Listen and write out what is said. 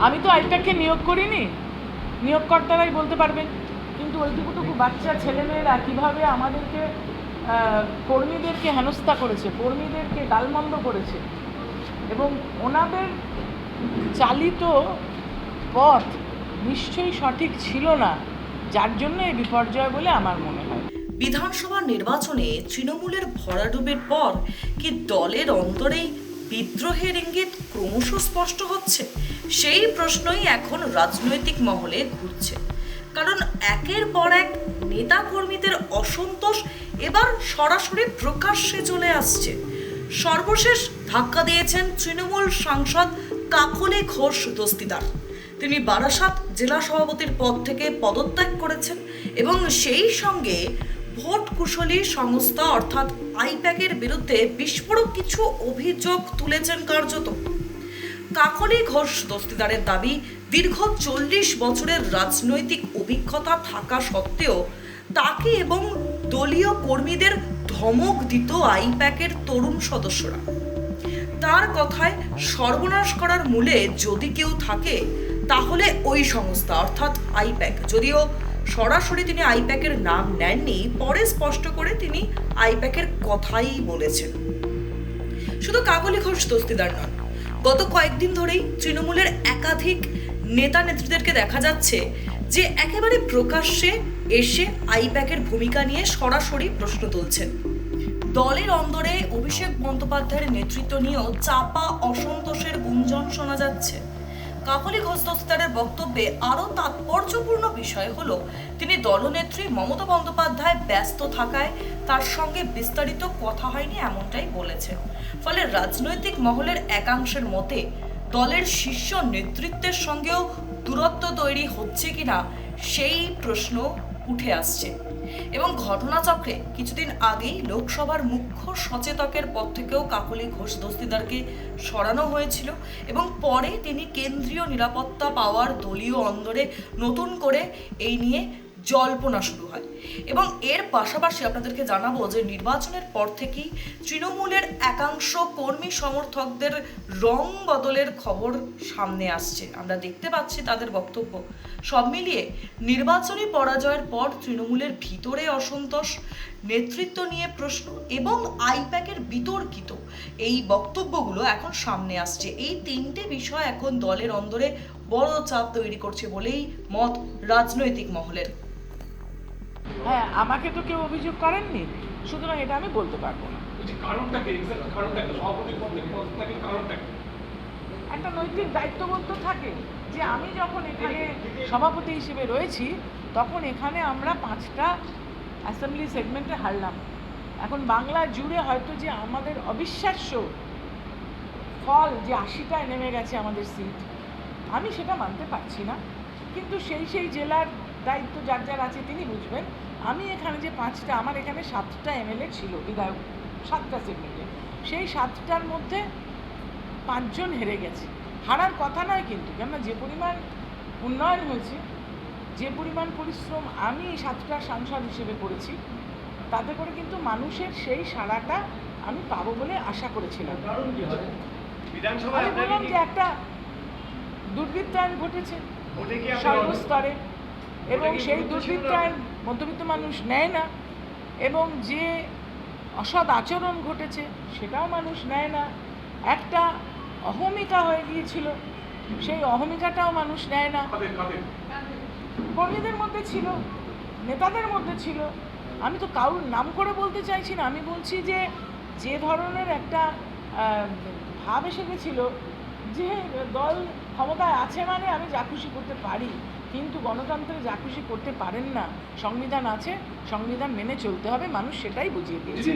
আমি তো আইপ্যাককে নিয়োগ করিনি, নিয়োগকর্তারাই বলতে পারবেন। কিন্তু ওইটুকুটুকু বাচ্চা ছেলেমেয়েরা কীভাবে আমাদেরকে কর্মীদেরকে হেনস্থা করেছে, কর্মীদেরকে গালমন্দ করেছে, এবং ওনাদের চালিত পথ নিশ্চয়ই সঠিক ছিল না, যার জন্য এই বিপর্যয় বলে আমার মনে হয়। বিধানসভা নির্বাচনে তৃণমূলের ভরাডুবির পর কি দলের অন্তরেই বিদ্রোহের ইঙ্গিত ক্রমশ স্পষ্ট হচ্ছে? সেই প্রশ্নই এখন রাজনৈতিক মহলে ঘুরছে। কারণ একের পর এক নেতা কর্মীদের অসন্তোষ এবার সরাসরি প্রকাশ্যে চলে আসছে। সর্বশেষ ধাক্কা দিয়েছেন তৃণমূল সাংসদ কাকলি ঘোষ দস্তিদার। তিনি বারাসাত জেলা সভাপতির পদ থেকে পদত্যাগ করেছেন এবং সেই সঙ্গে ভোট কুশলী সংস্থা অর্থাৎ আইপ্যাকের বিরুদ্ধে বিস্ফোরক কিছু অভিযোগ তুলেছেন কার্যত। কাকলি ঘোষ দস্তিদারের দাবি, দীর্ঘ 40 বছরের রাজনৈতিক অভিজ্ঞতা থাকা সত্ত্বেও তাকে এবং দলীয় কর্মীদের ধমক দিত আইপ্যাকের তরুণ সদস্যরা। তার কথায় সর্বনাশ করার মূলে যদি কেউ থাকে তাহলে ওই সংস্থা অর্থাৎ আইপ্যাক। যদিও সরাসরি তিনি আইপ্যাকের নাম নেননি, পরে স্পষ্ট করে তিনি আইপ্যাকের কথাই বলেছেন। শুধু কাকলি ঘোষ দস্তিদার নন, গত কয়েকদিন ধরেই তৃণমূলের একাধিক নেতা নেত্রীদেরকে দেখা যাচ্ছে যে একেবারে প্রকাশ্যে এসে আইপ্যাকের ভূমিকা নিয়ে সরাসরি প্রশ্ন তুলছেন। দলের অন্দরে অভিষেক বন্দ্যোপাধ্যায়ের নেতৃত্ব নিয়েও চাপা অসন্তোষের গুঞ্জন শোনা যাচ্ছে। কাকলি ঘোষ দস্তিদারের বক্তব্যে আরও তাৎপর্যপূর্ণ বিষয় হলো, তিনি দলনেত্রী মমতা বন্দ্যোপাধ্যায় ব্যস্ত থাকায় তার সঙ্গে বিস্তারিত কথা হয়নি এমনটাই বলেছেন। ফলে রাজনৈতিক মহলের একাংশের মতে দলের শীর্ষ নেতৃত্বের সঙ্গেও দূরত্ব তৈরি হচ্ছে কিনা সেই প্রশ্ন উঠে আসছে। এবং ঘটনাচক্রে কিছুদিন আগেই লোকসভার মুখ্য সচেতকের পদ থেকেও কাকলি ঘোষ দস্তিদারকে সরানো হয়েছিল এবং পরে তিনি কেন্দ্রীয় নিরাপত্তা পাওয়ার দলীয় অন্দরে নতুন করে এই নিয়ে জল্পনা শুরু হয়। এবং এর পাশাপাশি আপনাদেরকে জানাবো যে নির্বাচনের পর থেকেই তৃণমূলের একাংশ কর্মী সমর্থকদের রং বদলের খবর সামনে আসছে। আমরা দেখতে পাচ্ছি তাদের বক্তব্য। সব মিলিয়ে নির্বাচনী পরাজয়ের পর তৃণমূলের ভিতরে অসন্তোষ, নেতৃত্ব নিয়ে প্রশ্ন এবং আইপ্যাকের বিতর্কিত এই বক্তব্যগুলো এখন সামনে আসছে। এই তিনটে বিষয় এখন দলের অন্দরে বড় চাপ তৈরি করছে বলেই মত রাজনৈতিক মহলের। হ্যাঁ, আমাকে তো কেউ অভিযোগ করেননি, সুতরাং এটা আমি বলতে পারবো না। একটা নৈতিক দায়িত্ববোধ তো থাকে যে আমি যখন এখানে সভাপতি হিসেবে রয়েছি তখন এখানে আমরা 5টা অ্যাসেম্বলি সেগমেন্টে হারলাম। এখন বাংলা জুড়ে হয়তো যে আমাদের অবিশ্বাস্য ফল যে 80টায় নেমে গেছে আমাদের সিট, আমি সেটা মানতে পারছি না। কিন্তু সেই জেলার দায়িত্ব যার যার আছে তিনি বুঝবেন। আমি এখানে যে 5টা, আমার এখানে 7টা এমএলএ ছিল, বিধায়ক 7টা সেগমেন্টে, সেই 7টার মধ্যে 5 জন হেরে গেছে। হারার কথা নয় কিন্তু, কেননা যে পরিমাণ উন্নয়ন হয়েছে, যে পরিমাণ পরিশ্রম আমি 7টা সাংসদ হিসেবে করেছি, তাতে করে কিন্তু মানুষের সেই সাড়াটা আমি পাবো বলে আশা করেছিলাম। আমি বললাম যে একটা দুর্বৃত্তায়ন ঘটেছে সর্বস্তরে, এবং সেই দুর্বৃত্তায়ন মধ্যবিত্ত মানুষ নেয় না, এবং যে অসৎ আচরণ ঘটেছে সেটাও মানুষ নেয় না। একটা অহমিকা হয়ে গিয়েছিল, সেই অহমিকাটাও মানুষ নেয় না। কর্মীদের মধ্যে ছিল, নেতাদের মধ্যে ছিল। আমি তো কারোর নাম করে বলতে চাইছি না, আমি বলছি যে যে ধরনের একটা ভাব এসে গেছিল যে দল ক্ষমতায় আছে মানে আমি যা খুশি করতে পারি, কিন্তু গণতন্ত্রে যা খুশি করতে পারেন না। সংবিধান আছে, সংবিধান মেনে চলতে হবে, মানুষ সেটাই বুঝিয়ে দিয়েছে।